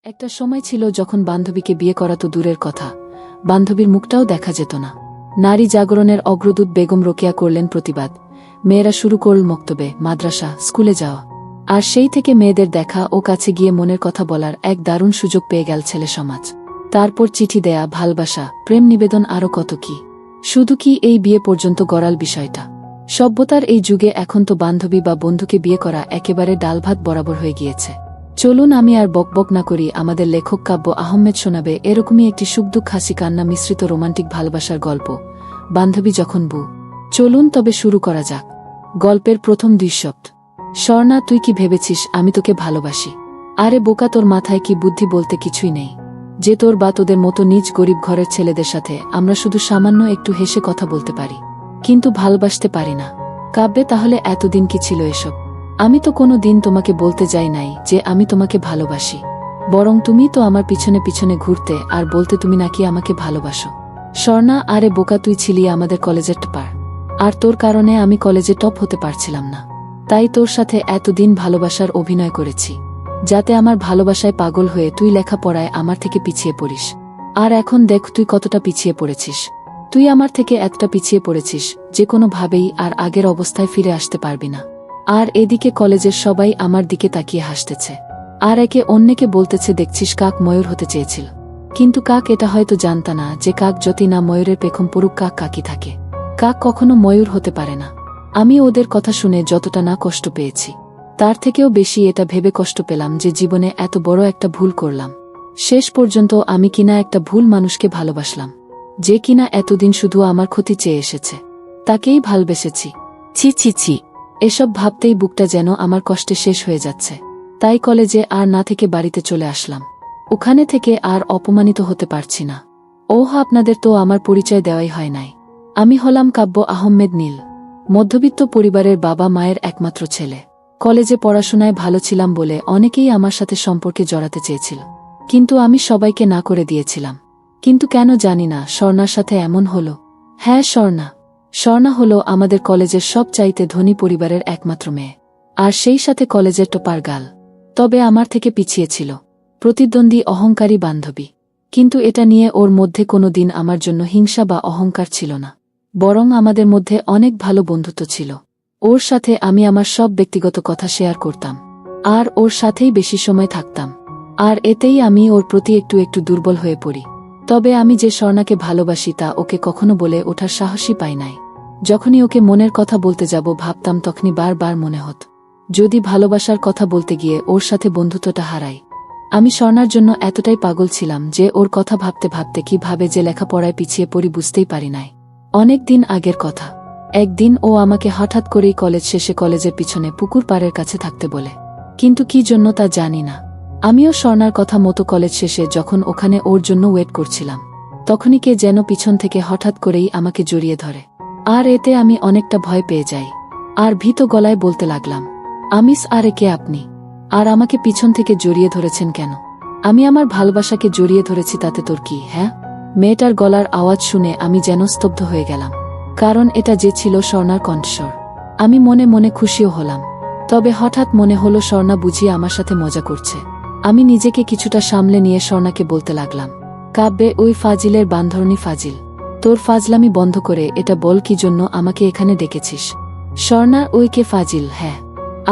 একটা সময় ছিল যখন বান্ধবীকে বিয়ে করা তো দূরের কথা, বান্ধবীর মুখটাও দেখা যেত না। নারী জাগরণের অগ্রদূত বেগম রোকেয়া করলেন প্রতিবাদ। মেয়েরা শুরু করল মক্তবে, মাদ্রাসা, স্কুলে যাওয়া। আর সেই থেকে মেয়েদের দেখা ও কাছে গিয়ে মনের কথা বলার এক দারুণ সুযোগ পেয়ে গেল ছেলে সমাজ। তারপর চিঠি দেয়া, ভালবাসা, প্রেম নিবেদন, আরও কত কি। শুধু কি এই বিয়ে পর্যন্ত গড়াল বিষয়টা। সভ্যতার এই যুগে এখন তো বান্ধবী বা বন্ধুকে বিয়ে করা একেবারে ডালভাত বরাবর হয়ে গিয়েছে। চলুন আমি আর বকবক না করি, আমাদের লেখক কাব্য আহমেদ শোনাবে এরকমই একটি সুখদুঃখ হাসি কান্না মিশ্রিত রোমান্টিক ভালোবাসার গল্প, বান্ধবী যখন বউ। চলুন তবে শুরু করা যাক। গল্পের প্রথম 2 শব্দ। স্বর্ণা, তুই কি ভেবেছিস আমি তোকে ভালোবাসি? আরে বোকা, তোর মাথায় কি বুদ্ধি বলতে কিছুই নেই? যে তোর বা তোদের মতো নিজ গরিব ঘরের ছেলেদের সাথে আমরা শুধু সামান্য একটু হেসে কথা বলতে পারি, কিন্তু ভালোবাসতে পারি না। কাব্যে, তাহলে এতদিন কি ছিল এসব? আমি তো কোনো দিন তোমাকে বলতে যাই নাই যে আমি তোমাকে ভালোবাসি, বরং তুমি তো আমার পিছনে পিছনে ঘুরতে আর বলতে তুমি নাকি আমাকে ভালোবাসো। স্বর্ণা, আরে বোকা, তুই ছিলি আমাদের কলেজের টপার, আর তোর কারণে আমি কলেজে টপ হতে পারছিলাম না। তাই তোর সাথে এতদিন ভালোবাসার অভিনয় করেছি, যাতে আমার ভালোবাসায় পাগল হয়ে তুই লেখাপড়ায় আমার থেকে পিছিয়ে পড়িস। আর এখন দেখ তুই কতটা পিছিয়ে পড়েছিস। তুই আমার থেকে এতটা পিছিয়ে পড়েছিস যে কোনোভাবেই আর আগের অবস্থায় ফিরে আসতে পারবি না। আর এদিকে কলেজের সবাই আমার দিকে তাকিয়ে হাসতেছে, আর একে অন্যকে বলতেছে, দেখছিস কাক ময়ূর হতে চেয়েছিল। কিন্তু কাক এটা হয়তো জানতা না যে কাক যতই না ময়ূরের পেখম পড়ুক, কাক কাকই থাকে। কাক কখনো ময়ূর হতে পারে না। আমি ওদের কথা শুনে যতটা না কষ্ট পেয়েছি, তার থেকেও বেশি এটা ভেবে কষ্ট পেলাম যে জীবনে এত বড় একটা ভুল করলাম। শেষ পর্যন্ত আমি কিনা একটা ভুল মানুষকে ভালোবাসলাম, যে কিনা এতদিন শুধু আমার ক্ষতি চেয়ে এসেছে, তাকেই ভালবেসেছি। ছি ছি ছি, এসব ভাবতেই বুকটা যেন আমার কষ্টে শেষ হয়ে যাচ্ছে। তাই কলেজে আর না থেকে বাড়িতে চলে আসলাম। ওখানে থেকে আর অপমানিত হতে পারছি না। ওহ, আপনাদের তো আমার পরিচয় দেওয়াই হয় নাই। আমি হলাম কাব্য আহমেদ নীল, মধ্যবিত্ত পরিবারের বাবা মায়ের একমাত্র ছেলে। কলেজে পড়াশোনায় ভালো ছিলাম বলে অনেকেই আমার সাথে সম্পর্কে জড়াতে চেয়েছিল, কিন্তু আমি সবাইকে না করে দিয়েছিলাম। কিন্তু কেন জানি না স্বর্ণার সাথে এমন হলো। হ্যাঁ, স্বর্ণা হলো আমাদের কলেজের সবচাইতে ধনী পরিবারের একমাত্র মেয়ে, আর সেই সাথে কলেজের টপার গার্ল। তবে আমার থেকে পিছিয়ে ছিল, প্রতিদ্বন্দ্বী, অহংকারী বান্ধবী। কিন্তু এটা নিয়ে ওর মধ্যে কোনো দিন আমার জন্য হিংসা বা অহংকার ছিল না, বরং আমাদের মধ্যে অনেক ভালো বন্ধুত্ব ছিল। ওর সাথে আমি আমার সব ব্যক্তিগত কথা শেয়ার করতাম, আর ওর সাথেই বেশি সময় থাকতাম। আর এতেই আমি ওর প্রতি একটু একটু দুর্বল হয়ে পড়ি। তবে আমি যে স্বর্ণাকে ভালোবাসি তা ওকে কখনো বলে ওঠার সাহসই পাই নাই। যখনই ওকে মনের কথা বলতে যাব ভাবতাম, তখনই বারবার মনে হতো যদি ভালোবাসার কথা বলতে গিয়ে ওর সাথে বন্ধুত্বটা হারাই। আমি স্বর্ণার জন্য এতটাই পাগল ছিলাম যে ওর কথা ভাবতে ভাবতে কিভাবে যে লেখাপড়ায় পিছিয়ে পড়ি বুঝতেই পারি নাই। অনেক দিন আগের কথা, একদিন ও আমাকে হঠাৎ করেই কলেজ শেষে কলেজের পিছনে পুকুর পাড়ের কাছে থাকতে বলে। কিন্তু কি জন্য তা জানি না। আমিও স্বর্ণার কথা মতো কলেজ শেষে যখন ওখানে ওর জন্য ওয়েট করছিলাম, তখনই কে যেন পিছন থেকে হঠাৎ করেই আমাকে জড়িয়ে ধরে। আর এতে আমি অনেকটা ভয় পেয়ে যাই, আর ভীত গলায় বলতে লাগলাম, আমিস, আরে কে আপনি? আর আমাকে পিছন থেকে জড়িয়ে ধরেছেন কেন? আমি আমার ভালোবাসাকে জড়িয়ে ধরেছি, তাতে তোর কি? হ্যাঁ? মেয়েটার গলার আওয়াজ শুনে আমি যেন স্তব্ধ হয়ে গেলাম, কারণ এটা যে ছিল স্বর্ণার কণ্ঠস্বর। আমি মনে মনে খুশিও হলাম, তবে হঠাৎ মনে হলো স্বর্ণা বুঝিয়ে আমার সাথে মজা করছে। আমি নিজেকে কিছুটা সামলে নিয়ে স্বর্ণাকে বলতে লাগলাম, কাব্যে, ওই ফাজিলের বান্ধরণী ফাজিল, তোর ফাজলামি বন্ধ করে এটা বল, কি জন্য আমাকে এখানে ডেকেছিস? স্বর্ণা, ওই কে ফাজিল? হ্যাঁ,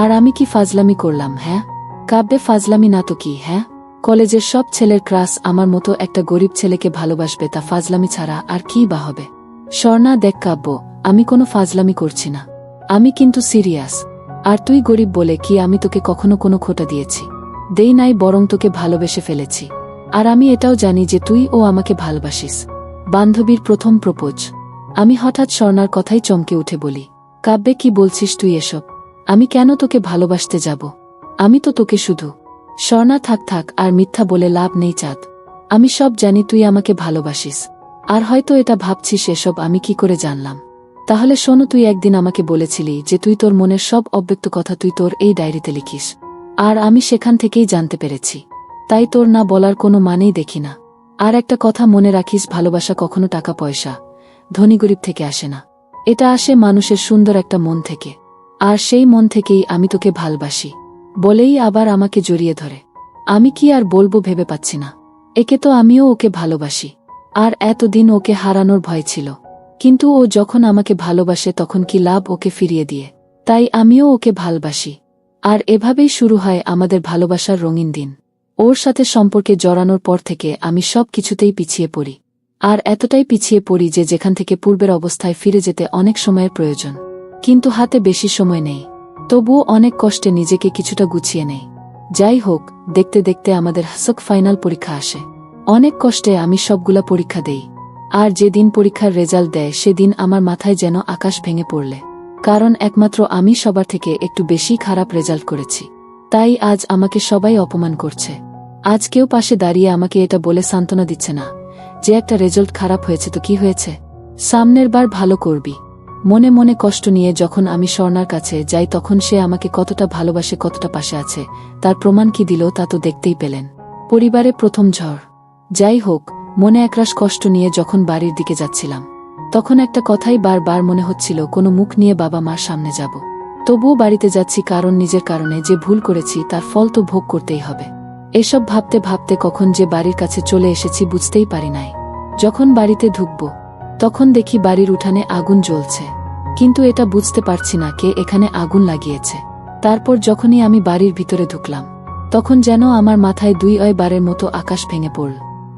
আর আমি কি ফাজলামি করলাম? হ্যাঁ কাব্যে, ফাজলামি না তো কি? হ্যাঁ, কলেজের সব ছেলের ক্রাশ আমার মতো একটা গরিব ছেলেকে ভালোবাসবে, তা ফাজলামি ছাড়া আর কি বা হবে? স্বর্ণা, দেখ কাব্য, আমি কোনো ফাজলামি করছি না, আমি কিন্তু সিরিয়াস। আর তুই গরিব বলে কি আমি তোকে কখনো কোনো খোটা দিয়েছি? দেই নাই, বরং তোকে ভালোবেসে ফেলেছি। আর আমি এটাও জানি যে তুই ও আমাকে ভালোবাসিস। বান্ধবীর প্রথম প্রপোজ। আমি হঠাৎ স্বর্ণার কথাই চমকে উঠে বলি, কাব্যে, কি বলছিস তুই এসব? আমি কেন তোকে ভালোবাসতে যাব? আমি তো তোকে শুধু। স্বর্ণা, থাক থাক, আর মিথ্যা বলে লাভ নেই চাঁদ। আমি সব জানি তুই আমাকে ভালোবাসিস, আর হয়তো এটা ভাবছিস এসব আমি কি করে জানলাম। তাহলে শোনো, তুই একদিন আমাকে বলেছিলি যে তুই তোর মনের সব অব্যক্ত কথা তুই তোর এই ডায়েরিতে লিখিস, আর আমি সেখান থেকেই জানতে পেরেছি। তাই তোর না বলার কোনো মানেই দেখি না। আর একটা কথা মনে রাখিস, ভালোবাসা কখনো টাকা পয়সা, ধনী গরিব থেকে আসে না। এটা আসে মানুষের সুন্দর একটা মন থেকে, আর সেই মন থেকেই আমি তোকে ভালোবাসি। বলেই আবার আমাকে জড়িয়ে ধরে। আমি কি আর বলবো ভেবে পাচ্ছি না। একে তো আমিও ওকে ভালোবাসি, আর এতদিন ওকে হারানোর ভয় ছিল। কিন্তু ও যখন আমাকে ভালোবাসে তখন কি লাভ ওকে ফিরিয়ে দিয়ে। তাই আমিও ওকে ভালোবাসি। আর এভাবেই শুরু হয় আমাদের ভালোবাসার রঙিন দিন। ওর সাথে সম্পর্কে জড়ানোর পর থেকে আমি সব কিছুতেই পিছিয়ে পড়ি। আর এতটাই পিছিয়ে পড়ি যে যেখান থেকে পূর্বের অবস্থায় ফিরে যেতে অনেক সময়ের প্রয়োজন, কিন্তু হাতে বেশি সময় নেই। তবুও অনেক কষ্টে নিজেকে কিছুটা গুছিয়ে নেই। যাই হোক, দেখতে দেখতে আমাদের হাসক ফাইনাল পরীক্ষা আসে। অনেক কষ্টে আমি সবগুলা পরীক্ষা দেই। আর যেদিন পরীক্ষার রেজাল্ট দেয় সেদিন আমার মাথায় যেন আকাশ ভেঙে পড়লে। কারণ একমাত্র আমি সবার থেকে একটু বেশি খারাপ রেজাল্ট করেছি। তাই আজ আমাকে সবাই অপমান করছে। আজ কেউ পাশে দাঁড়িয়ে আমাকে এটা বলে সান্ত্বনা দিচ্ছে না যে একটা রেজাল্ট খারাপ হয়েছে তো কি হয়েছে, সামনের বার ভালো করবি। মনে মনে কষ্ট নিয়ে যখন আমি স্বর্ণার কাছে যাই তখন সে আমাকে কতটা ভালোবাসে, কতটা পাশে আছে তার প্রমাণ কি দিল তা তো দেখতেই পেলেন। পরিবারে প্রথম ঝড়। যাই হোক, মনে একরাশ কষ্ট নিয়ে যখন বাড়ির দিকে যাচ্ছিলাম তখন একটা কথাই বারবার মনে হচ্ছিল, কোনো মুখ নিয়ে বাবা মার সামনে যাব। তবুও বাড়িতে যাচ্ছি, কারণ নিজের কারণে যে ভুল করেছি তার ফল তো ভোগ করতেই হবে। এসব ভাবতে ভাবতে কখন যে বাড়ির কাছে চলে এসেছি বুঝতেই পারি নাই। যখন বাড়িতে ঢুকব তখন দেখি বাড়ির উঠানে আগুন জ্বলছে, কিন্তু এটা বুঝতে পারছি না কে এখানে আগুন লাগিয়েছে। তারপর যখনই আমি বাড়ির ভিতরে ঢুকলাম তখন যেন আমার মাথায় 2 বারের মতো আকাশ ভেঙে পড়ল।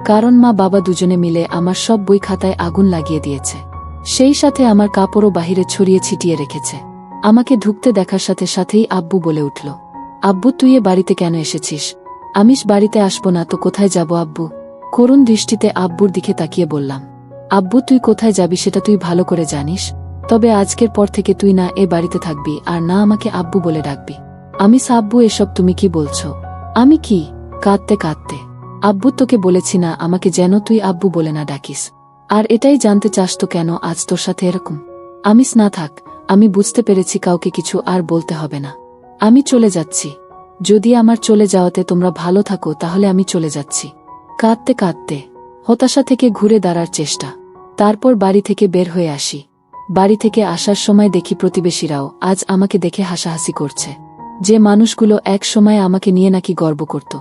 কারণ মা বাবা দুজনে মিলে আমার সব বই খাতায় আগুন লাগিয়ে দিয়েছে। সেই সাথে আমার কাপড়ও বাহিরে ছড়িয়ে ছিটিয়ে রেখেছে। আমাকে ঢুকতে দেখার সাথে সাথেই আব্বু বলে উঠল, আব্বু তুই এ বাড়িতে কেন এসেছিস? আমিষ বাড়িতে আসবো না তো কোথায় যাব আব্বু? করুণ দৃষ্টিতে আব্বুর দিকে তাকিয়ে বললাম, আব্বু তুই কোথায় যাবি সেটা তুই ভালো করে জানিস। তবে আজকের পর থেকে তুই না এ বাড়িতে থাকবি আর না আমাকে আব্বু বলে ডাকবি। আমি আব্বু এসব তুমি কি বলছো? আমি কি? কাঁদতে কাঁদতে, আব্বু তোকে বলেছি না আমাকে যেন তুই আব্বু বলে না ডাকিস। আর এটাই জানতে চাস তো কেন আজ তোর সাথে এরকম? আমিস না থাক, আমি বুঝতে পেরেছি কাউকে কিছু আর বলতে হবে না। আমি চলে যাচ্ছি। যদি আমার চলে যাওয়াতে তোমরা ভালো থাকো তাহলে আমি চলে যাচ্ছি। কাঁদতে কাঁদতে হতাশা থেকে ঘুরে দাঁড়ার চেষ্টা। তারপর বাড়ি থেকে বের হয়ে আসি। বাড়ি থেকে আসার সময় দেখি প্রতিবেশীরাও আজ আমাকে দেখে হাসাহাসি করছে। যে মানুষগুলো এক সময় আমাকে নিয়ে নাকি গর্ব করত,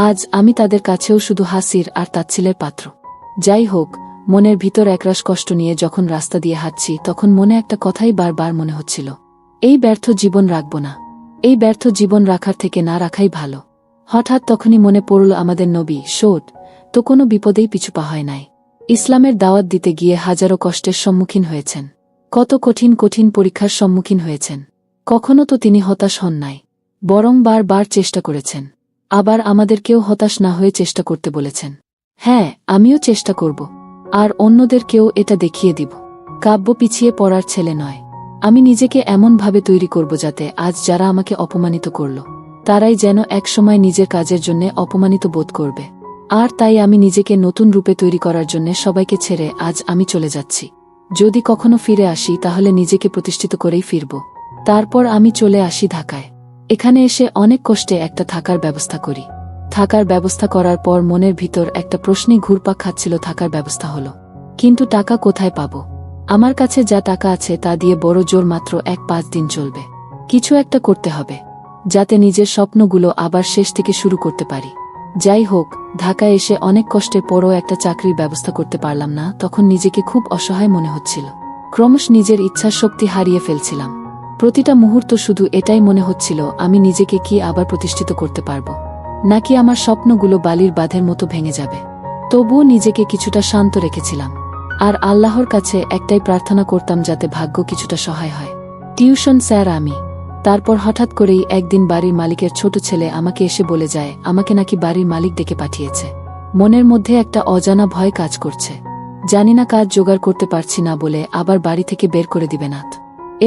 আজ আমি তাদের কাছেও শুধু হাসির আর তাচ্ছিলের পাত্র। যাই হোক, মনের ভিতর একরাশ কষ্ট নিয়ে যখন রাস্তা দিয়ে হাঁটছি তখন মনে একটা কথাই বারবার মনে হচ্ছিল, এই ব্যর্থ জীবন রাখব না। এই ব্যর্থ জীবন রাখার থেকে না রাখাই ভালো। হঠাৎ তখনই মনে পড়ল আমাদের নবী শোট তো কোনো বিপদেই পিছু পা হয় নাই। ইসলামের দাওয়াত দিতে গিয়ে হাজারো কষ্টের সম্মুখীন হয়েছেন, কত কঠিন কঠিন পরীক্ষার সম্মুখীন হয়েছেন। কখনো তো তিনি হতাশ হন নাই, বরং বারবার চেষ্টা করেছেন। আবার আমাদেরকেও হতাশ না হয়ে চেষ্টা করতে বলেছেন। হ্যাঁ, আমিও চেষ্টা করব, আর অন্যদেরকেও এটা দেখিয়ে দিব। কাব্য পিছিয়ে পড়ার ছেলে নয়। আমি নিজেকে এমনভাবে তৈরি করব যাতে আজ যারা আমাকে অপমানিত করল তারাই যেন একসময় নিজের কাজের জন্য অপমানিত বোধ করবে। আর তাই আমি নিজেকে নতুন রূপে তৈরি করার জন্য সবাইকে ছেড়ে আজ আমি চলে যাচ্ছি। যদি কখনো ফিরে আসি তাহলে নিজেকে প্রতিষ্ঠিত করেই ফিরব। তারপর আমি চলে আসি ঢাকায়। এখানে এসে অনেক কষ্টে একটা থাকার ব্যবস্থা করি। থাকার ব্যবস্থা করার পর মনের ভিতর একটা প্রশ্নই ঘুরপাক খাচ্ছিল, থাকার ব্যবস্থা হলো, কিন্তু টাকা কোথায় পাব? আমার কাছে যা টাকা আছে তা দিয়ে বড় জোর মাত্র 1-5 দিন চলবে। কিছু একটা করতে হবে যাতে নিজের স্বপ্নগুলো আবার শেষ থেকে শুরু করতে পারি। যাই হোক, ঢাকায় এসে অনেক কষ্টের পরও একটা চাকরির ব্যবস্থা করতে পারলাম না। তখন নিজেকে খুব অসহায় মনে হচ্ছিল। ক্রমশ নিজের ইচ্ছার শক্তি হারিয়ে ফেলছিলাম। প্রতিটা মুহূর্ত শুধু এটাই মনে হচ্ছিল, আমি নিজেকে কি আবার প্রতিষ্ঠিত করতে পারব, নাকি আমার স্বপ্নগুলো বালির বাঁধের মতো ভেঙে যাবে। তবুও নিজেকে কিছুটা শান্ত রেখেছিলাম, আর আল্লাহর কাছে একটাই প্রার্থনা করতাম যাতে ভাগ্য কিছুটা সহায় হয়। টিউশন স্যার আমি। তারপর হঠাৎ করেই একদিন বাড়ির মালিকের ছোট ছেলে আমাকে এসে বলে যায় আমাকে নাকি বাড়ির মালিক ডেকে পাঠিয়েছে। মনের মধ্যে একটা অজানা ভয় কাজ করছে। জানি না কাজ জোগাড় করতে পারছি না বলে আবার বাড়ি থেকে বের করে দিবে না।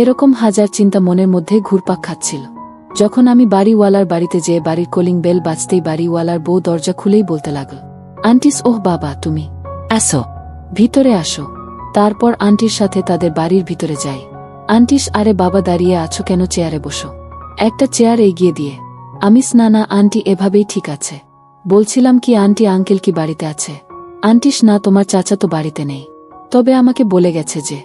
এরকম হাজার চিন্তা মনের মধ্যে ঘুরপাক খাচ্ছিল। যখন আমি বাড়িওয়ালার বাড়িতে যেয়ে বাড়ির কলিং বেল বাজতেই বাড়িওয়ালার বউ দরজা খুলেই বলতে লাগল, আন্টিস, ওহ বাবা তুমি আসো, ভিতরে আসো। তারপর আন্টির সাথে তাদের বাড়ির ভিতরে যাই। আন্টিস, আরে বাবা দাঁড়িয়ে আছো কেন, চেয়ারে বসো। একটা চেয়ার এগিয়ে দিয়ে আমিস, না না আন্টি এভাবেই ঠিক আছে। বলছিলাম কি আন্টি আঙ্কেল কি বাড়িতে আছে? আন্টিস, না তোমার চাচা তো বাড়িতে নেই, তবে আমাকে বলে গেছে যে।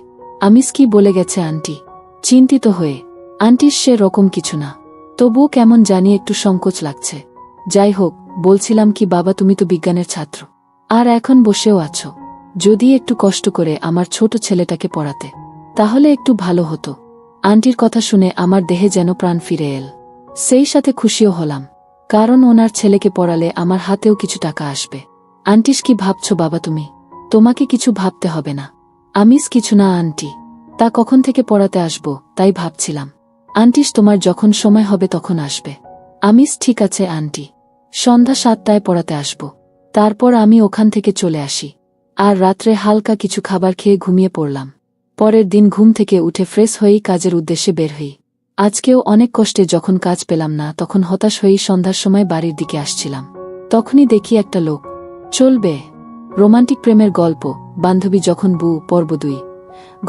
আমিস, কি বলে গেছে আন্টি? চিন্তিত হয়ে, আন্টিস সে রকম কিছু না, তবুও কেমন জানি একটু সংকোচ লাগছে। যাই হোক, বলছিলাম কি বাবা, তুমি তো বিজ্ঞানের ছাত্র, আর এখন বসেও আছো। যদি একটু কষ্ট করে আমার ছোট ছেলেটাকে পড়াতে, তাহলে একটু ভালো হতো। আন্টির কথা শুনে আমার দেহে যেন প্রাণ ফিরে এল। সেই সাথে খুশিও হলাম, কারণ ওনার ছেলেকে পড়ালে আমার হাতেও কিছু টাকা আসবে। আন্টিস, কি ভাবছো বাবা তুমি? তোমাকে কিছু ভাবতে হবে না। আমিস কিছু না আন্টি, তা কখন থেকে পড়াতে আসবো তাই ভাবছিলাম। আন্টিস, তোমার যখন সময় হবে তখন আসবে। আমিস, ঠিক আছে আন্টি, সন্ধ্যা 7টায় পড়াতে আসব। তারপর আমি ওখান থেকে চলে আসি, আর রাত্রে হালকা কিছু খাবার খেয়ে ঘুমিয়ে পড়লাম। পরের দিন ঘুম থেকে উঠে ফ্রেশ হয়েই কাজের উদ্দেশ্যে বের হই। আজকেও অনেক কষ্টে যখন কাজ পেলাম না, তখন হতাশ হয়েই সন্ধ্যার সময় বাড়ির দিকে আসছিলাম। তখনই দেখি একটা লোক চলবে রোমান্টিক প্রেমের গল্প, বান্ধবী যখন বউ, পর্ব 2।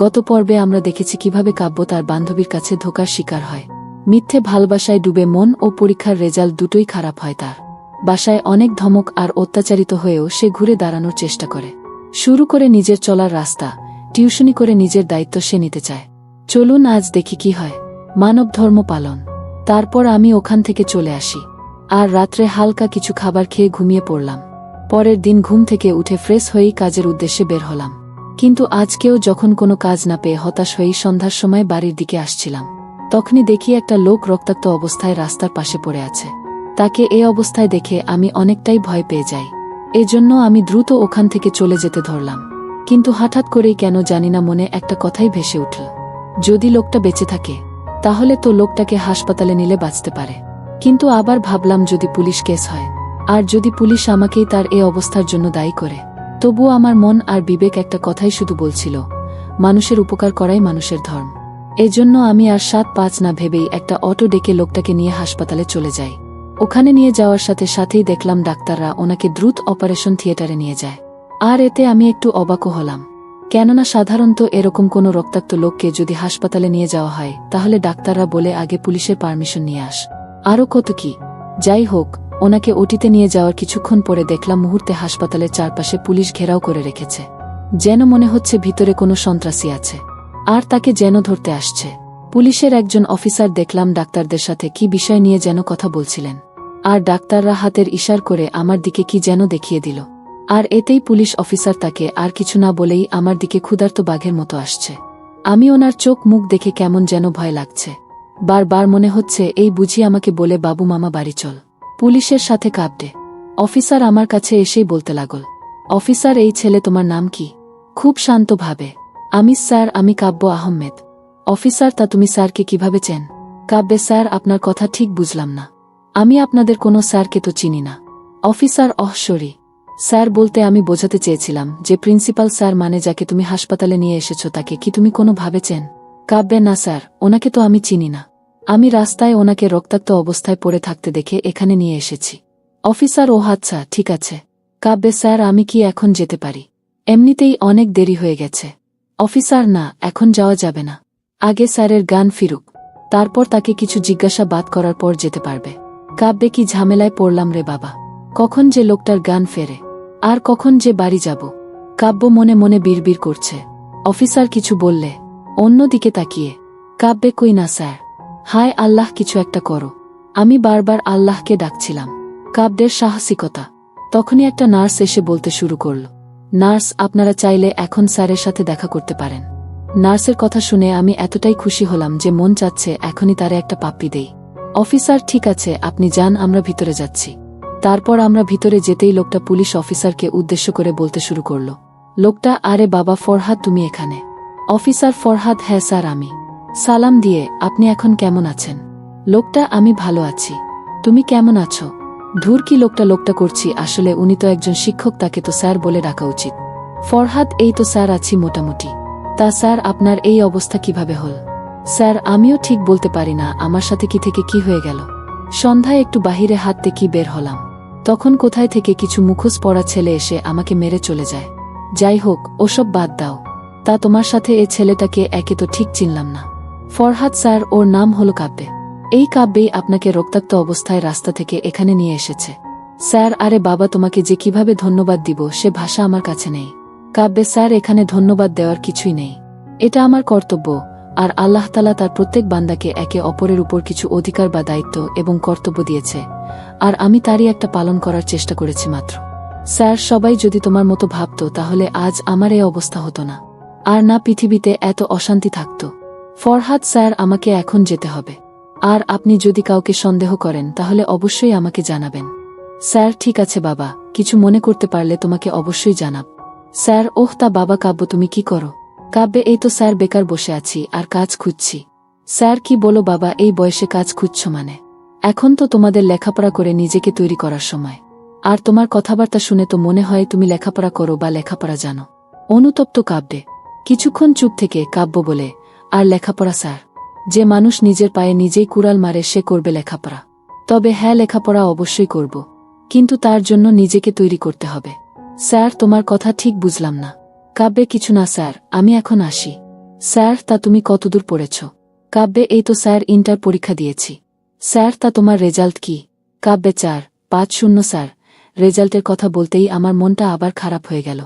গত পর্বে আমরা দেখেছি কিভাবে কাব্য তার বান্ধবীর কাছে ধোঁকার শিকার হয়। মিথ্যে ভালোবাসায় ডুবে মন ও পরীক্ষার রেজাল্ট দুটোই খারাপ হয় তার। বাসায় অনেক ধমক আর অত্যাচারিত হয়েও সে ঘুরে দাঁড়ানোর চেষ্টা করে। শুরু করে নিজের চলার রাস্তা, টিউশনি করে নিজের দায়িত্ব সে নিতে চায়। চলুন আজ দেখি কি হয়। মানব ধর্ম পালন। তারপর আমি ওখান থেকে চলে আসি, আর রাত্রে হালকা কিছু খাবার খেয়ে ঘুমিয়ে পড়লাম। পরের দিন ঘুম থেকে উঠে ফ্রেশ হয়েই কাজের উদ্দেশ্যে বের হলাম। কিন্তু আজকেও যখন কোনো কাজ না পেয়ে হতাশ হয়েই সন্ধ্যার সময় বাড়ির দিকে আসছিলাম, তখনই দেখি একটা লোক রক্তাক্ত অবস্থায় রাস্তার পাশে পড়ে আছে। তাকে এ অবস্থায় দেখে আমি অনেকটাই ভয় পেয়ে যাই। এজন্য আমি দ্রুত ওখান থেকে চলে যেতে ধরলাম। কিন্তু হঠাৎ করেই কেন জানিনা মনে একটা কথাই ভেসে উঠল, যদি লোকটা বেঁচে থাকে তাহলে তো লোকটাকে হাসপাতালে নিলে বাঁচতে পারে। কিন্তু আবার ভাবলাম যদি পুলিশ কেস হয়, আর যদি পুলিশ আমাকেই তার এ অবস্থার জন্য দায়ী করে, তবুও আমার মন আর বিবেক একটা কথাই শুধু বলছিল, মানুষের উপকার করাই মানুষের ধর্ম। এজন্য আমি আর 7-5 না ভেবেই একটা অটো ডেকে লোকটাকে নিয়ে হাসপাতালে চলে যাই। ওখানে নিয়ে যাওয়ার সাথে সাথেই দেখলাম ডাক্তাররা ওনাকে দ্রুত অপারেশন থিয়েটারে নিয়ে যায়। আর এতে আমি একটু অবাকও হলাম, কেননা সাধারণত এরকম কোনো রক্তাক্ত লোককে যদি হাসপাতালে নিয়ে যাওয়া হয় তাহলে ডাক্তাররা বলে আগে পুলিশের পারমিশন নিয়ে আস, আরও কত কি। যাই হোক, ওনাকে ওটিতে নিয়ে যাওয়ার কিছুক্ষণ পরে দেখলাম মুহূর্তে হাসপাতালের চারপাশে পুলিশ ঘেরাও করে রেখেছে, যেন মনে হচ্ছে ভিতরে কোনো সন্ত্রাসী আছে, আর তাকে যেন ধরতে আসছে। পুলিশের একজন অফিসার দেখলাম ডাক্তারদের সাথে কি বিষয় নিয়ে যেন কথা বলছিলেন, আর ডাক্তাররা হাতের ইশার করে আমার দিকে কি যেন দেখিয়ে দিল। আর এতেই পুলিশ অফিসার তাকে আর কিছু না বলেই আমার দিকে ক্ষুধার্ত বাঘের মতো আসছে। আমি ওনার চোখ মুখ দেখে কেমন যেন ভয় লাগছে। বারবার মনে হচ্ছে এই বুঝি আমাকে বলে বাবু মামা বাড়ি চল। পুলিশের সাথে কাঁপতে অফিসার আমার কাছে এসেই বলতে লাগল, অফিসার এই ছেলে তোমার নাম কি? খুব শান্তভাবে, আমি স্যার, আমি কাব্য আহমেদ। অফিসার, তা তুমি স্যারকে কিভাবে চেন? কাব্যে, স্যার আপনার কথা ঠিক বুঝলাম না, আমি আপনাদের কোনো স্যারকে তো চিনি না। অফিসার, সরি স্যার, বলতে আমি বোঝাতে চেয়েছিলাম যে প্রিন্সিপাল স্যার মানে যাকে তুমি হাসপাতালে নিয়ে এসেছো তাকে কি তুমি কোনো ভাবে চেন? কাব্যে, না স্যার, ওনাকে তো আমি চিনি না, আমি রাস্তায় ওনাকে রক্তাক্ত অবস্থায় পড়ে থাকতে দেখে এখানে নিয়ে এসেছি। অফিসার, ও আচ্ছা, ঠিক আছে। কাব্যে, স্যার আমি কি এখন যেতে পারি? এমনিতেই অনেক দেরি হয়ে গেছে। অফিসার, না, এখন যাওয়া যাবে না, আগে স্যারের জ্ঞান ফিরুক, তারপর তাকে কিছু জিজ্ঞাসাবাদ করার পর যেতে পারবে। কাব্যে, কি ঝামেলায় পড়লাম রে বাবা, কখন যে লোকটার জ্ঞান ফেরে, আর কখন যে বাড়ি যাব। কাব্য মনে মনে বিড়বিড় করছে। অফিসার কিছু বললে? অন্যদিকে তাকিয়ে কাব্যে, কই না স্যার। হায় আল্লাহ, কিছু একটা করো। আমি বারবার আল্লাহকে ডাকছিলাম। কাব্যের সাহসিকতা। তখনই একটা নার্স এসে বলতে শুরু করল, নার্স, আপনারা চাইলে এখন স্যারের সাথে দেখা করতে পারেন। নার্সের কথা শুনে আমি এতটাই খুশি হলাম যে মন চাচ্ছে এখনই তারে একটা পাপ্পি দেই। অফিসার, ঠিক আছে, আপনি যান, আমরা ভিতরে যাচ্ছি। তারপর আমরা ভিতরে যেতেই লোকটা পুলিশ অফিসারকে উদ্দেশ্য করে বলতে শুরু করল, লোকটা, আরে বাবা ফরহাদ, তুমি এখানে? অফিসার, ফরহাদ, হ্যাঁ স্যার আমি। সালাম দিয়ে, আপনি এখন কেমন আছেন? লোকটা, আমি ভালো আছি, তুমি কেমন আছো? ধুর, কি লোকটা করছি, আসলে উনি তো একজন শিক্ষক, তাকে তো স্যার বলে ডাকা উচিত। ফরহাদ, এই তো স্যার আছি মোটামুটি। তা স্যার, আপনার এই অবস্থা কিভাবে হল? স্যার, আমিও ঠিক বলতে পারি না, আমার সাথে কি থেকে কি হয়ে গেল। সন্ধ্যায় একটু বাহিরে হাঁটতে কি বের হলাম, তখন কোথায় থেকে কিছু মুখোশ পরা ছেলে এসে আমাকে মেরে চলে যায়। যাই হোক, ওসব বাদ দাও। তা তোমার সাথে এ ছেলেটাকে একে তো ঠিক চিনলাম না। ফরহাদ স্যার, ওর নাম হলো কাব্যে। এই কাব্যেই আপনাকে রক্তাক্ত অবস্থায় রাস্তা থেকে এখানে নিয়ে এসেছে। স্যার, আরে বাবা, তোমাকে যে কিভাবে ধন্যবাদ দিব সে ভাষা আমার কাছে নেই। কাব্যে, স্যার এখানে ধন্যবাদ দেওয়ার কিছুই নেই, এটা আমার কর্তব্য। আর আল্লাহ তাআলা তার প্রত্যেক বান্দাকে একে অপরের উপর কিছু অধিকার বা দায়িত্ব এবং কর্তব্য দিয়েছে, আর আমি তারই একটা পালন করার চেষ্টা করেছি মাত্র। স্যার, সবাই যদি তোমার মতো ভাবত তাহলে আজ আমার এই অবস্থা হতো না, আর না পৃথিবীতে এত অশান্তি থাকত। ফরহাদ স্যার, আমাকে এখন যেতে হবে, আর আপনি যদি কাউকে সন্দেহ করেন তাহলে অবশ্যই আমাকে জানাবেন। স্যার, ঠিক আছে বাবা, কিছু মনে করতে পারলে তোমাকে অবশ্যই জানাব। স্যার, ওহ তা বাবা, কাব্য তুমি কি করো? কাব্যে, এই তো স্যার বেকার বসে আছি আর কাজ খুঁজছি। স্যার, কি বলো বাবা, এই বয়সে কাজ খুঁজছ মানে? এখন তো তোমাদের লেখাপড়া করে নিজেকে তৈরি করার সময়, আর তোমার কথাবার্তা শুনে তো মনে হয় তুমি লেখাপড়া করো বা লেখাপড়া জানো। অনুতপ্ত কাব্যে কিছুক্ষণ চুপ থেকে কাব্য বলে, আর লেখাপড়া স্যার? যে মানুষ নিজের পায়ে নিজেই কুড়াল মারে সে করবে লেখাপড়া? তবে হ্যাঁ, লেখাপড়া অবশ্যই করব, কিন্তু তার জন্য নিজেকে তৈরি করতে হবে। স্যার, তোমার কথা ঠিক বুঝলাম না। কাব্যে, কিছু না স্যার, আমি এখন আসি। স্যার, তা তুমি কতদূর পড়েছ? কাব্যে, এই তো স্যার ইন্টার পরীক্ষা দিয়েছি। স্যার, তা তোমার রেজাল্ট কি? কাব্যে, 4.50 স্যার। রেজাল্টের কথা বলতেই আমার মনটা আবার খারাপ হয়ে গেল,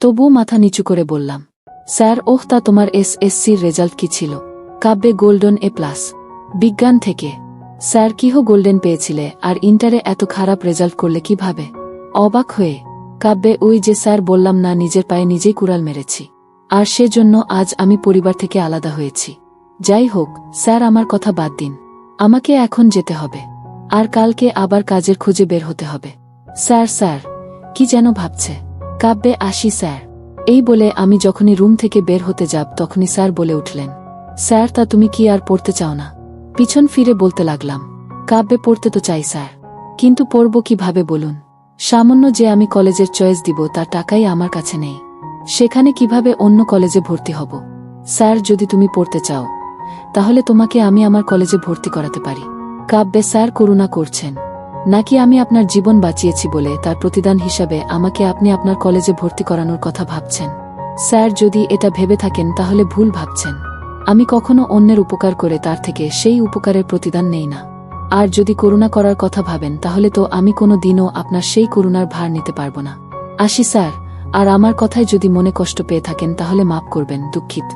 তবুও মাথা নিচু করে বললাম, স্যার। ওহ, তা তোমার SSCর রেজাল্ট কি ছিল? কাব্যে, গোল্ডেন A+। বিজ্ঞান থেকে। স্যার, কিহ গোল্ডেন পেয়েছিলে, আর ইন্টারে এত খারাপ রেজাল্ট করলে কিভাবে? অবাক হয়ে কাব্যে, ওই যে স্যার বললাম না, নিজের পায়ে নিজেই কুড়াল মেরেছি, আর সেজন্য আজ আমি পরিবার থেকে আলাদা হয়েছি। যাই হোক স্যার, আমার কথা বাদ দিন, আমাকে এখন যেতে হবে, আর কালকে আবার কাজের খোঁজে বের হতে হবে। স্যার, স্যার, কি যেন ভাবছে। কাব্যে, আসি স্যার। এই বলে আমি যখনই রুম থেকে বের হতে যাব তখনই স্যার বলে উঠলেন, স্যার, তা তুমি কি আর পড়তে চাও না? পিছন ফিরে বলতে লাগলাম, কাব্যে, পড়তে তো চাই স্যার, কিন্তু পড়ব কিভাবে বলুন? সামান্য যে আমি কলেজের চয়েস দিব তার টাকাই আমার কাছে নেই, সেখানে কিভাবে অন্য কলেজে ভর্তি হব? স্যার, যদি তুমি পড়তে চাও তাহলে তোমাকে আমি আমার কলেজে ভর্তি করাতে পারি। কাব্যে, স্যার করুণা করছেন নাকি? আমি আপনার জীবন বাঁচিয়েছি বলে তার প্রতিদান হিসাবে আমাকে আপনি আপনার কলেজে ভর্তি করানোর কথা ভাবছেন? স্যার, যদি এটা ভেবে থাকেন তাহলে ভুল ভাবছেন। আমি কখনো অন্যের উপকার করে তার থেকে সেই উপকারের প্রতিদান নেই না। আর যদি করুণা করার কথা ভাবেন তাহলে তো আমি কোনো দিনও আপনার সেই করুণার ভার নিতে পারব না। আসি স্যার, আর আমার কথায় যদি মনে কষ্ট পেয়ে থাকেন তাহলে মাফ করবেন, দুঃখিত।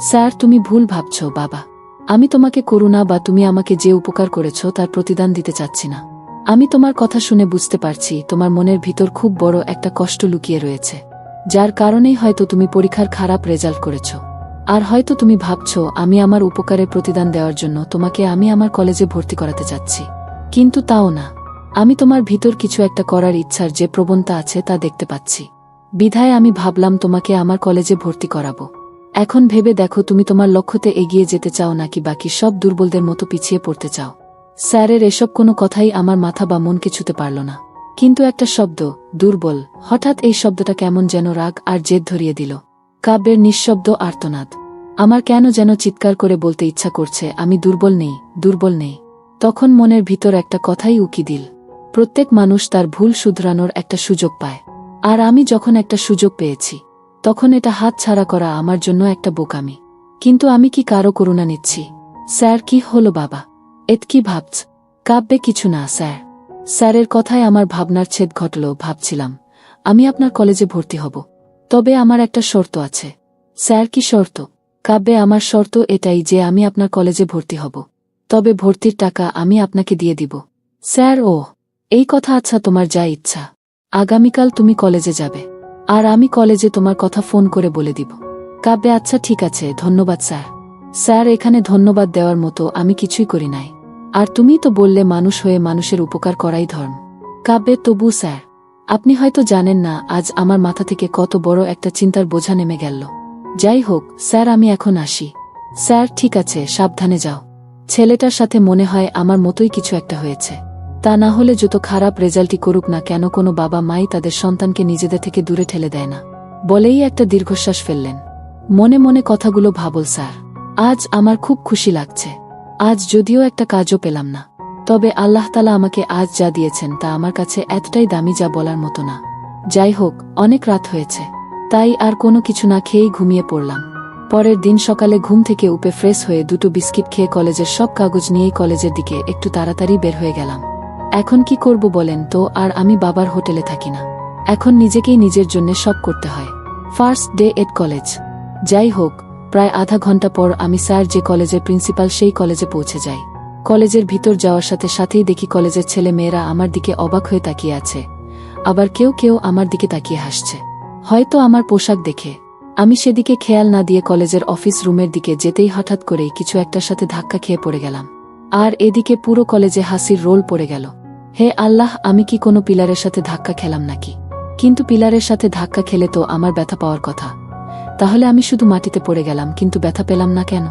স্যার, তুমি ভুল ভাবছ বাবা, আমি তোমাকে করুণা বা তুমি আমাকে যে উপকার করেছ তার প্রতিদান দিতে চাচ্ছি না। আমি তোমার কথা শুনে বুঝতে পারছি তোমার মনের ভিতর খুব বড় একটা কষ্ট লুকিয়ে রয়েছে, যার কারণেই হয়তো তুমি পরীক্ষার খারাপ রেজাল্ট করেছ। আর হয়তো তুমি ভাবছ আমি আমার উপকারের প্রতিদান দেওয়ার জন্য তোমাকে আমি আমার কলেজে ভর্তি করাতে চাচ্ছি, কিন্তু তাও না। আমি তোমার ভিতর কিছু একটা করার ইচ্ছার যে প্রবণতা আছে তা দেখতে পাচ্ছি, বিধায় আমি ভাবলাম তোমাকে আমার কলেজে ভর্তি করাবো। এখন ভেবে দেখো, তুমি তোমার লক্ষ্যতে এগিয়ে যেতে চাও নাকি বাকি সব দুর্বলদের মতো পিছিয়ে পড়তে চাও? স্যারের এসব কোনো কথাই আমার মাথা বা মনকে ছুতে পারল না, কিন্তু একটা শব্দ, দুর্বল, হঠাৎ এই শব্দটা কেমন যেন রাগ আর জেদ ধরিয়ে দিল। কাব্যের নিঃশব্দ আর্তনাদ। আমার কেন যেন চিৎকার করে বলতে ইচ্ছা করছে, আমি দুর্বল নেই, দুর্বল নেই। তখন মনের ভিতর একটা কথাই উকি দিল, প্রত্যেক মানুষ তার ভুল শুধরানোর একটা সুযোগ পায়, আর আমি যখন একটা সুযোগ পেয়েছি তখন এটা হাত ছাড়া করা আমার জন্য একটা বোকামি। কিন্তু আমি কি কারো করুণা নিচ্ছি? স্যার, কি হলো বাবা, এত কি ভাবছ? কাব্যে, কিছু না স্যার। স্যারের কথায় আমার ভাবনার ছেদ ঘটল। ভাবছিলাম আমি আপনার কলেজে ভর্তি হব, তবে আমার একটা শর্ত আছে। স্যার, কি শর্ত? কাব্যে, আমার শর্ত এটাই যে আমি আপনার কলেজে ভর্তি হব, তবে ভর্তির টাকা আমি আপনাকে দিয়ে দিব। স্যার, ও এই কথা? আচ্ছা, তোমার যা ইচ্ছা। আগামীকাল তুমি কলেজে যাবে, আর আমি কলেজে তোমার কথা ফোন করে বলে দিব। কাব্যে, আচ্ছা ঠিক আছে, ধন্যবাদ স্যার। স্যার, এখানে ধন্যবাদ দেওয়ার মতো আমি কিছুই করি নাই, আর তুমি তো বললে মানুষ হয়ে মানুষের উপকার করাই ধর্ম। কাব্যে, তবু স্যার, আপনি হয়তো জানেন না আজ আমার মাথা থেকে কত বড় একটা চিন্তার বোঝা নেমে গেল। যাই হোক স্যার, আমি এখন আসি। স্যার, ঠিক আছে, সাবধানে যাও। ছেলেটার সাথে মনে হয় আমার মতোই কিছু একটা হয়েছে, তা না হলে যত খারাপ রেজাল্টই করুক না কেন কোনো বাবা মাই তাদের সন্তানকে নিজেদের থেকে দূরে ঠেলে দেয় না। বলেই একটা দীর্ঘশ্বাস ফেললেন। মনে মনে কথাগুলো ভাবল, স্যার, আজ আমার খুব খুশি লাগছে। আজ যদিও একটা কাজও পেলাম না, তবে আল্লাহ তাআলা আমাকে আজ যা দিয়েছেন তা আমার কাছে এতটাই দামি যা বলার মতো না। যাই হোক, অনেক রাত হয়েছে, তাই আর কোনো কিছু না খেয়েই ঘুমিয়ে পড়লাম। পরের দিন সকালে ঘুম থেকে উঠে ফ্রেশ হয়ে 2টো বিস্কিট খেয়ে কলেজের সব কাগজ নিয়েই কলেজের দিকে একটু তাড়াতাড়ি বের হয়ে গেলাম। এখন কি করব বলেন তো? আর আমি বাবার হোটেলে থাকি না, এখন নিজেকেই নিজের জন্য সব করতে হয়। First day Ed college. যাই হোক, প্রায় আধা ঘন্টা পর আমি স্যার যে কলেজের প্রিন্সিপাল সেই কলেজে পৌঁছে যাই। কলেজের ভিতর যাওয়ার সাথে সাথেই দেখি কলেজের ছেলে মেয়েরা আমার দিকে অবাক হয়ে তাকিয়ে আছে, আবার কেউ কেউ আমার দিকে তাকিয়ে হাসছে, হয়তো আমার পোশাক দেখে। আমি সেদিকে খেয়াল না দিয়ে কলেজের অফিস রুমের দিকে যেতেই হঠাৎ করেই কিছু একটার সাথে ধাক্কা খেয়ে পড়ে গেলাম। আর এদিকে পুরো কলেজে হাসির রোল পড়ে গেল। হে আল্লাহ, আমি কি কোনো পিলারের সাথে ধাক্কা খেলাম নাকি? কিন্তু পিলারের সাথে ধাক্কা খেলে তো আমার ব্যথা পাওয়ার কথা, তাহলে আমি শুধু মাটিতে পড়ে গেলাম কিন্তু ব্যথা পেলাম না কেন?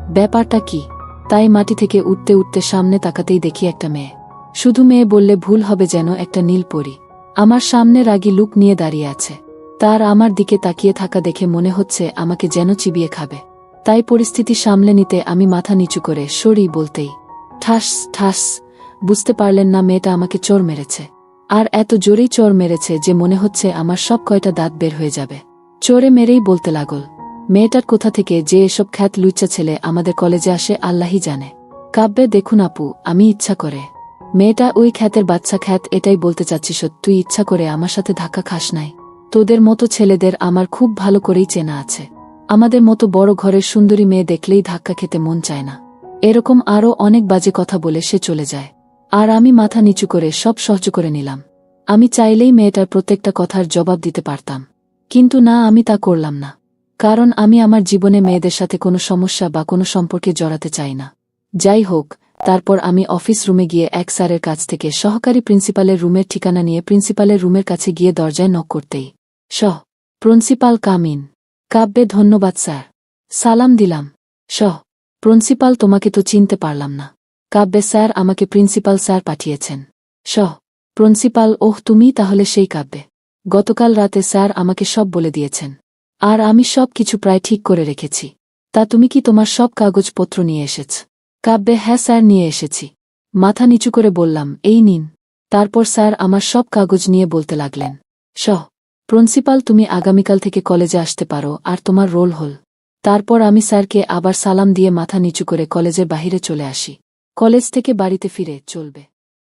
ব্যাপারটা কি? তাই মাটি থেকে উঠতে উঠতে সামনে তাকাতেই দেখি একটা মেয়ে। শুধু মেয়ে বললে ভুল হবে, যেন একটা নীল পরী। আমার সামনে রাগী লুক নিয়ে দাঁড়িয়ে আছে। তার আমার দিকে তাকিয়ে থাকা দেখে মনে হচ্ছে আমাকে যেন চিবিয়ে খাবে। তাই পরিস্থিতি সামলে নিতে আমি মাথা নিচু করে সরি বলতেই ঠাস ঠাস। বুঝতে পারলেন না মেয়েটা আমাকে চোর মেরেছে। আর এত জোরেই চোর মেরেছে যে মনে হচ্ছে আমার সব কয়টা দাঁত বের হয়ে যাবে। চোরে মেরেই বলতে লাগল, মেয়েটার কোথা থেকে যে এসব খ্যাত লুচ্চা ছেলে আমাদের কলেজে আসে আল্লাহই জানে। কাব্যে দেখুন আপু, আমি ইচ্ছা করে। মেয়েটা ওই খ্যাতের বাচ্চা খ্যাত, এটাই বলতে চাচ্ছিস? তুই ইচ্ছা করে আমার সাথে ধাক্কা খাস নাই? তোদের মতো ছেলেদের আমার খুব ভালো করেই চেনা আছে। আমাদের মতো বড় ঘরের সুন্দরী মেয়ে দেখলেই ধাক্কা খেতে মন চায় না। এরকম আরও অনেক বাজে কথা বলে সে চলে যায়। আর আমি মাথা নিচু করে সব সহ্য করে নিলাম। আমি চাইলেই মেয়েটার প্রত্যেকটা কথার জবাব দিতে পারতাম, কিন্তু না, আমি তা করলাম না। কারণ আমি আমার জীবনে মেয়েদের সাথে কোনো সমস্যা বা কোনো সম্পর্কে জড়াতে চাই না। যাই হোক, তারপর আমি অফিস রুমে গিয়ে এক স্যারের কাছ থেকে সহকারী প্রিন্সিপালের রুমের ঠিকানা নিয়ে প্রিন্সিপালের রুমের কাছে গিয়ে দরজায় নক করতেই প্রিন্সিপাল কামিন। কাব্যে ধন্যবাদ স্যার। সালাম দিলাম। প্রিন্সিপাল, তোমাকে তো চিনতে পারলাম না। কাব্যে স্যার, আমাকে প্রিন্সিপাল স্যার পাঠিয়েছেন। প্রিন্সিপাল, ওহ, তুমি তাহলে সেই কাব্যে। গতকাল রাতে স্যার আমাকে সব বলে দিয়েছেন। আর আমি সব কিছু প্রায় ঠিক করে রেখেছি। তা তুমি কি তোমার সব কাগজপত্র নিয়ে এসেছ? কাব্যে হ্যাঁ স্যার, নিয়ে এসেছি। মাথা নিচু করে বললাম, এই নিন। তারপর স্যার আমার সব কাগজ নিয়ে বলতে লাগলেন, প্রিন্সিপাল, তুমি আগামীকাল থেকে কলেজে আসতে পারো, আর তোমার রোল হল। তারপর আমি স্যারকে আবার সালাম দিয়ে মাথা নিচু করে কলেজের বাহিরে চলে আসি। কলেজ থেকে বাড়িতে ফিরে চলবে।